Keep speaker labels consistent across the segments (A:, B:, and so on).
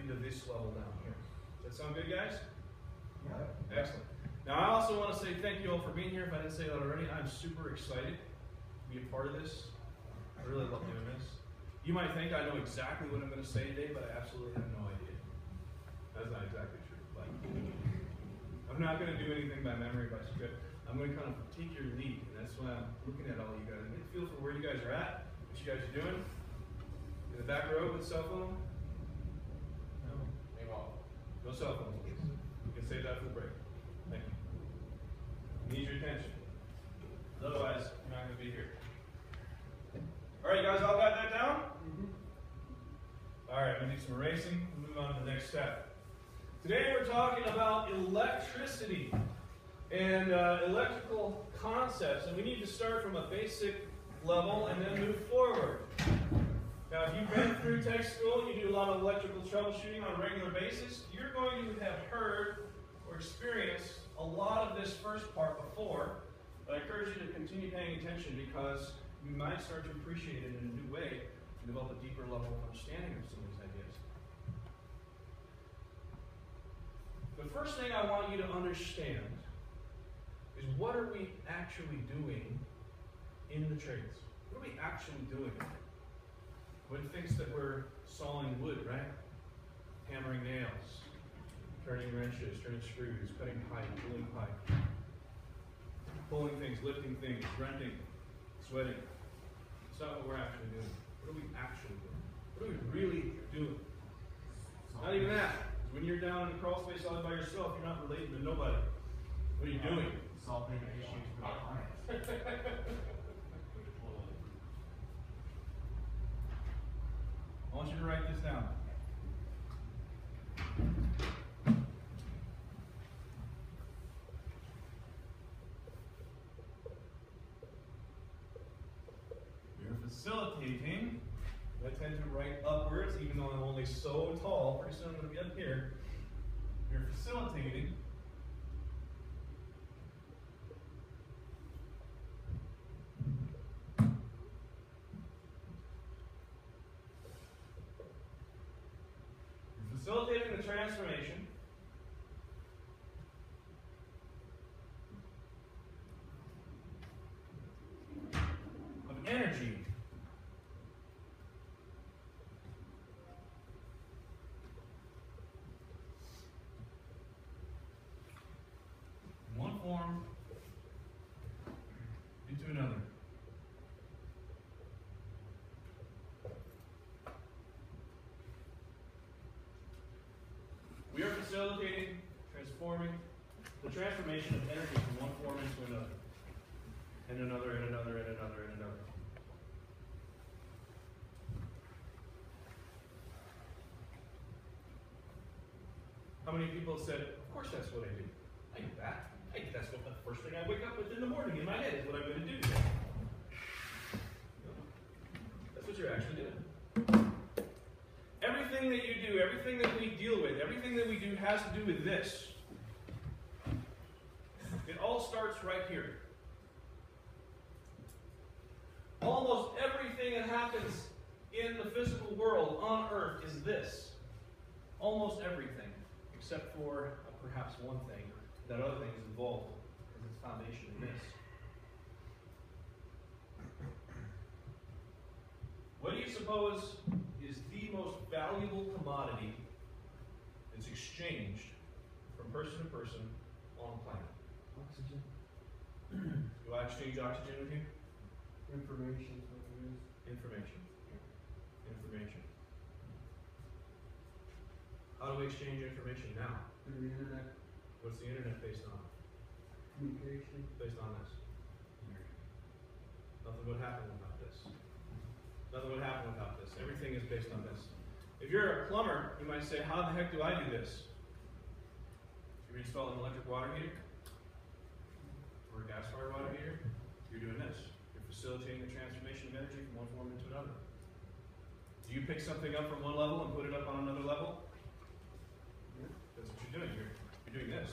A: into this level down here. Does that sound good, guys?
B: Yeah.
A: Excellent. Now, I also want to say thank you all for being here. If I didn't say that already, I'm super excited to be a part of this. I really love doing this. You might think I know exactly what I'm going to say today, but I absolutely have no idea. That's not exactly true. But I'm not going to do anything by memory, by script. I'm going to kind of take your lead, and that's why I'm looking at all you guys. I get a feel for where you guys are at, what you guys are doing. In the back row with cell phone? No. No cell phones, please. You can save that for the break. Thank you. Need your attention. Otherwise, you're not going to be here. All right, you guys all got that down? Mm-hmm. All right, we're going to do some erasing. We'll move on to the next step. Today we're talking about electricity and electrical concepts. And we need to start from a basic level and then move forward. Now, if you've been through tech school, you do a lot of electrical troubleshooting on a regular basis, you're going to have heard or experienced a lot of this first part before. But I encourage you to continue paying attention because you might start to appreciate it in a new way and develop a deeper level of understanding of some of these ideas. The first thing I want you to understand is what are we actually doing in the trades? What are we actually doing? One thinks that we're sawing wood, right? Hammering nails, turning wrenches, turning screws, cutting pipe, pulling pipe, pulling things, lifting things, renting, sweating. It's not what we're actually doing. What are we actually doing? What are we really doing? Not even that. When you're down in the crawl space all by yourself, you're not related to nobody. What are you doing?
B: Solving issues with our clients.
A: I want you to write this down. You're facilitating. I tend to write upwards, even though I'm only so tall. Pretty soon I'm going to be up here. You're facilitating the transformation of energy from one form into another. We are facilitating, transforming the transformation of energy from one form into another, and another, and another, and another, and another. How many people said, of course that's what I do. I do that. That's what the first thing I wake up with in the morning in my head is what I'm going to do today. That's what you're actually doing. Everything that you do, everything that we deal with, everything that we do has to do with this. It all starts right here. Almost everything that happens in the physical world on Earth is this. Almost everything, except for perhaps one thing. That other thing is involved because its foundation in this. What do you suppose is the most valuable commodity that's exchanged from person to person on the planet?
B: Oxygen.
A: Do I exchange oxygen with you?
B: Information is what it is.
A: Information. Information. How do we exchange information now?
B: Through the internet.
A: What's the internet based on?
B: Communication.
A: Based on this. Nothing would happen without this. Nothing would happen without this. Everything is based on this. If you're a plumber, you might say, how the heck do I do this? If you install an electric water heater or a gas-fired water heater, you're doing this. You're facilitating the transformation of energy from one form into another. Do you pick something up from one level and put it up on another level?
B: Yeah.
A: That's what you're doing. You're doing this.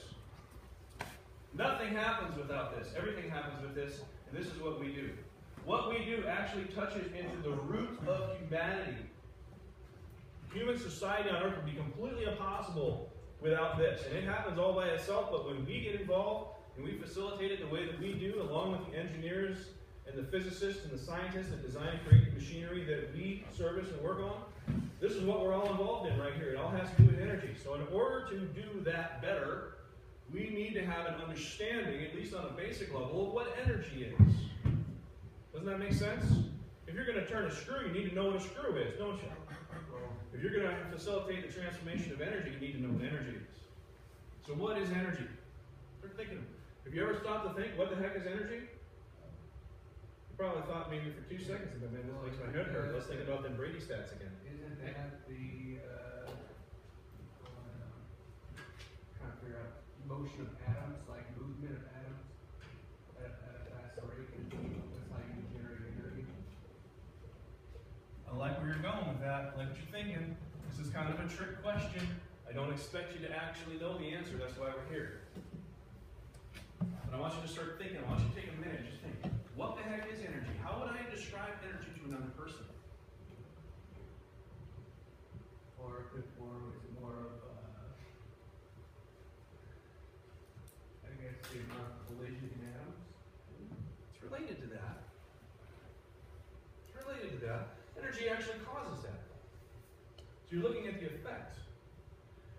A: Nothing happens without this. Everything happens with this, and this is what we do. What we do actually touches into the root of humanity. Human society on Earth would be completely impossible without this. And it happens all by itself, but when we get involved and we facilitate it the way that we do, along with the engineers and the physicists and the scientists that design and create the machinery that we service and work on, this is what we're all involved in right here. It all has to do with energy. So in order to do that better, we need to have an understanding, at least on a basic level, of what energy is. Doesn't that make sense? If you're going to turn a screw, you need to know what a screw is, don't you? If you're going to facilitate the transformation of energy, you need to know what energy is. So what is energy? Start thinking. Have you ever stopped to think, what the heck is energy? You probably thought maybe for 2 seconds, but man, this makes my head hurt. Let's think about them Brady stats again.
B: Isn't that the, trying to figure out motion of atoms, like movement of atoms at a fast rate, and that's how you generate energy?
A: I like where you're going with that. I like what you're thinking. This is kind of a trick question. I don't expect you to actually know the answer. That's why we're here. But I want you to start thinking. I want you to take a minute. Just think. What the heck is energy? How would I describe energy to another person?
B: Or is it more of, I guess, the amount of collision in atoms?
A: It's related to that. It's related to that. Energy actually causes that. So you're looking at the effect.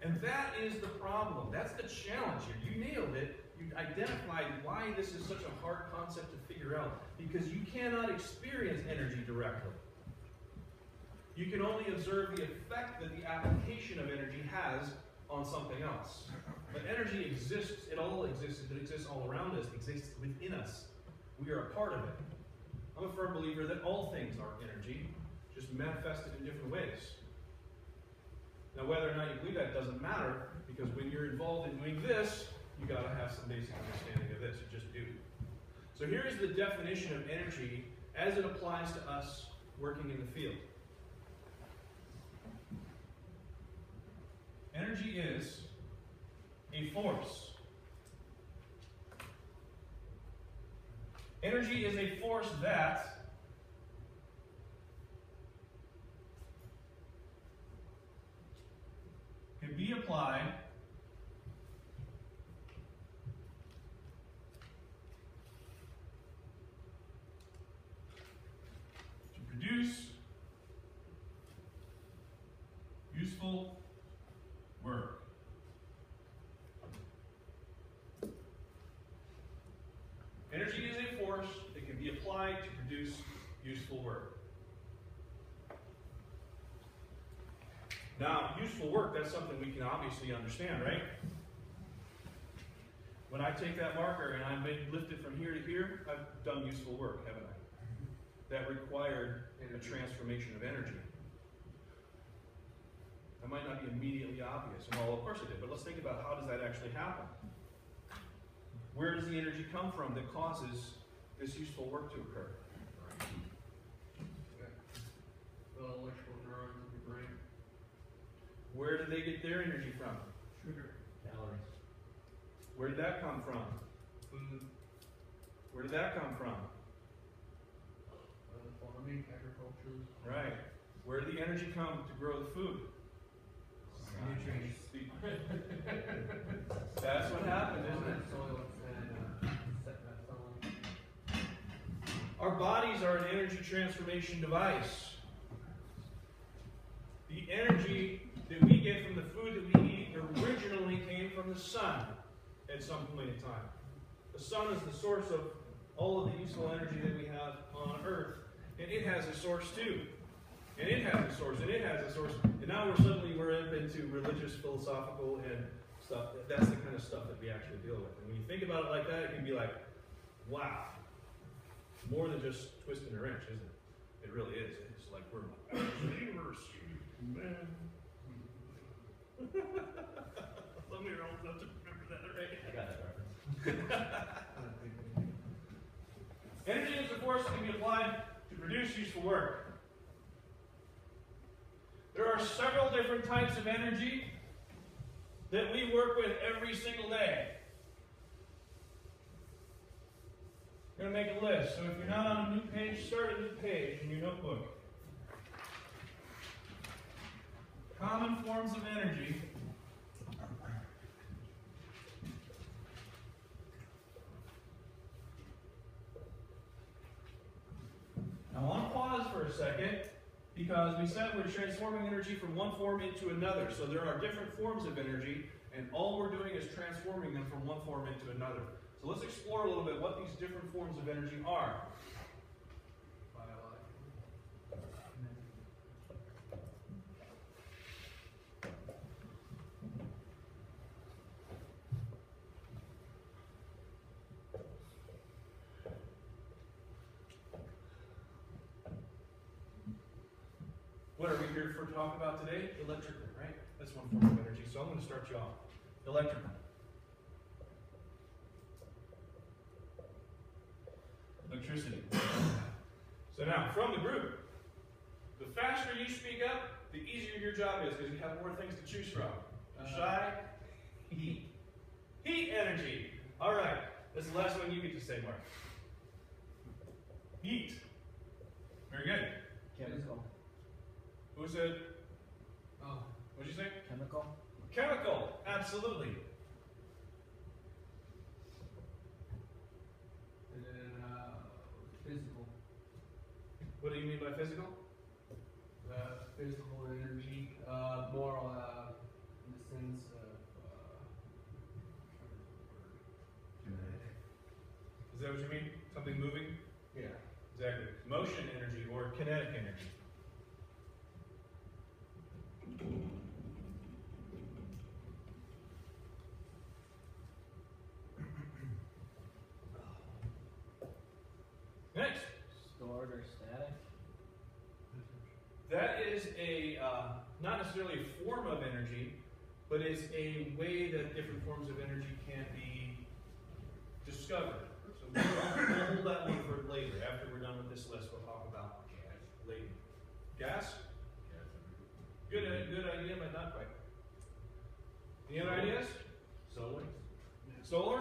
A: And that is the problem. That's the challenge here. You nailed it. You identified why this is such a hard concept to figure out. Because you cannot experience energy directly. You can only observe the effect that the application of energy has on something else. But energy exists. It all exists. It exists all around us. It exists within us. We are a part of it. I'm a firm believer that all things are energy, just manifested in different ways. Now, whether or not you believe that doesn't matter, because when you're involved in doing this, you got to have some basic understanding of this. You just do. So here's the definition of energy as it applies to us working in the field. Energy is a force. Energy is a force that can be applied to produce useful work. Energy is a force that can be applied to produce useful work. Now, useful work, that's something we can obviously understand, right? When I take that marker and I lift it from here to here, I've done useful work, haven't I? That required a transformation of energy. That might not be immediately obvious. Well, of course it did, but let's think about how does that actually happen? Where does the energy come from that causes this useful work to occur?
B: Well, electrical neurons in the brain.
A: Where did they get their energy from?
B: Sugar.
C: Calories.
A: Where did that come from?
B: Food.
A: Where did that come from?
B: Farming, agriculture.
A: Right. Where did the energy come to grow the food?
B: Nutrients.
A: That's what happened, isn't it?
B: Soil and set that soil.
A: Our bodies are an energy transformation device. The energy that we get from the food that we eat originally came from the sun at some point in time. The sun is the source of all of the useful energy that we have on Earth, and it has a source too. And it has a source, and it has a source. And now we're up into religious, philosophical, and stuff. That's the kind of stuff that we actually deal with. And when you think about it like that, it can be like, wow. More than just twisting a wrench, isn't it? It really is. It's like we're believers, man. Some of your own stuff to remember that, right?
C: I got that reference.
A: Energy is a force that can be applied to produce useful work. There are several different types of energy that we work with every single day. I'm going to make a list. So if you're not on a new page, start a new page in your notebook. Common forms of energy. I want to pause for a second because we said we're transforming energy from one form into another. So there are different forms of energy, and all we're doing is transforming them from one form into another. So let's explore a little bit what these different forms of energy are. What are we here for talk about today? Electrical, right? That's one form of energy. So I'm going to start you off. Electrical. Electricity. So now, from the group, the faster you speak up, the easier your job is because you have more things to choose from. Shy, heat. Heat energy. All right. That's the last one you get to say, Mark. Heat. Very good.
B: Chemical.
A: Who said?
B: Oh,
A: What'd you say?
B: chemical.
A: Chemical. Absolutely.
B: And then physical.
A: What do you mean by physical?
B: Physical energy. More in the sense of.
A: Is that what you mean? Something moving?
B: Yeah.
A: Exactly. Motion energy or kinetic energy. Next.
D: Stored or static?
A: That is a, not necessarily a form of energy, but it's a way that different forms of energy can be discovered. So we'll hold that one for later. After we're done with this list, we'll talk about gas later. Gas? Good idea, but not quite. Any other ideas?
C: Solar?
A: Solar?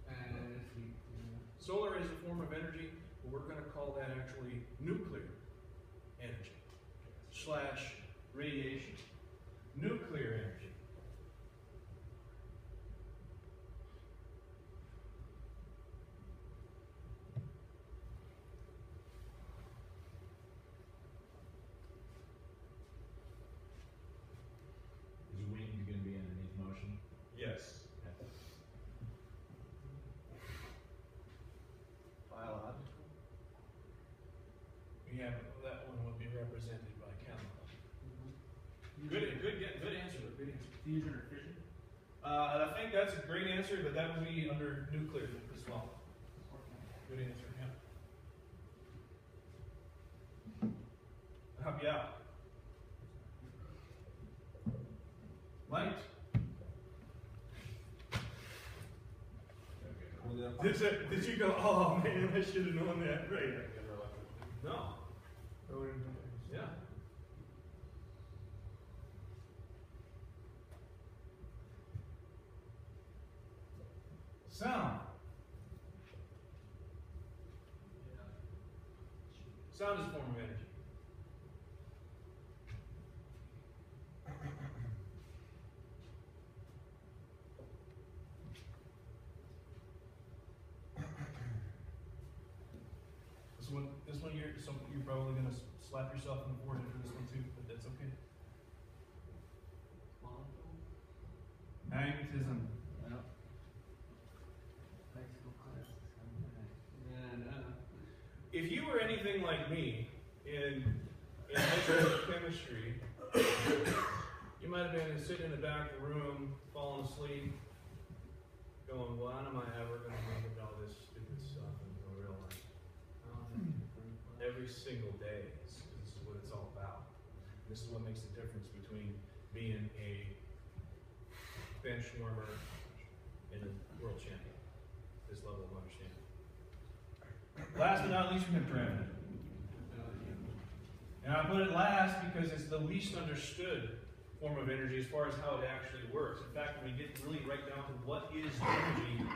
B: And heat.
A: Solar is a form of energy, but we're going to call that actually nuclear energy / radiation. Nuclear energy.
C: Is wind going to be underneath motion?
A: Yes.
D: Biological?
A: We have that one will be represented by chemical. Good answer. Good answer.
B: Fusion or fission?
A: And I think that's a great answer, but that would be under nuclear as well. Good answer. Yeah. I'll help you out. Light. Did you go, oh man, I should have known that, right? No. Yeah. Sound. Sound is a form of energy. This one you're probably going to slap yourself in the forehead for this one too, but that's okay. Magnetism.
D: Well,
B: And
A: If you were anything like me in high school chemistry, you might have been sitting in the back of the room, falling asleep, going, "Well, when am I ever going to think about all this stupid stuff in real life?" Every single day, this is what it's all about. This is what makes the difference between being a bench warmer and a world champion. This level of understanding. Last but not least, we have gravity. And I put it last because it's the least understood form of energy as far as how it actually works. In fact, when we get really right down to what is energy,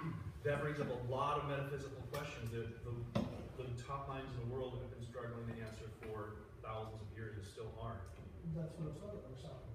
A: that brings up a lot of metaphysical questions that the top minds in the world have been struggling to answer for thousands of years and still aren't.
E: That's what I'm saying, we're talking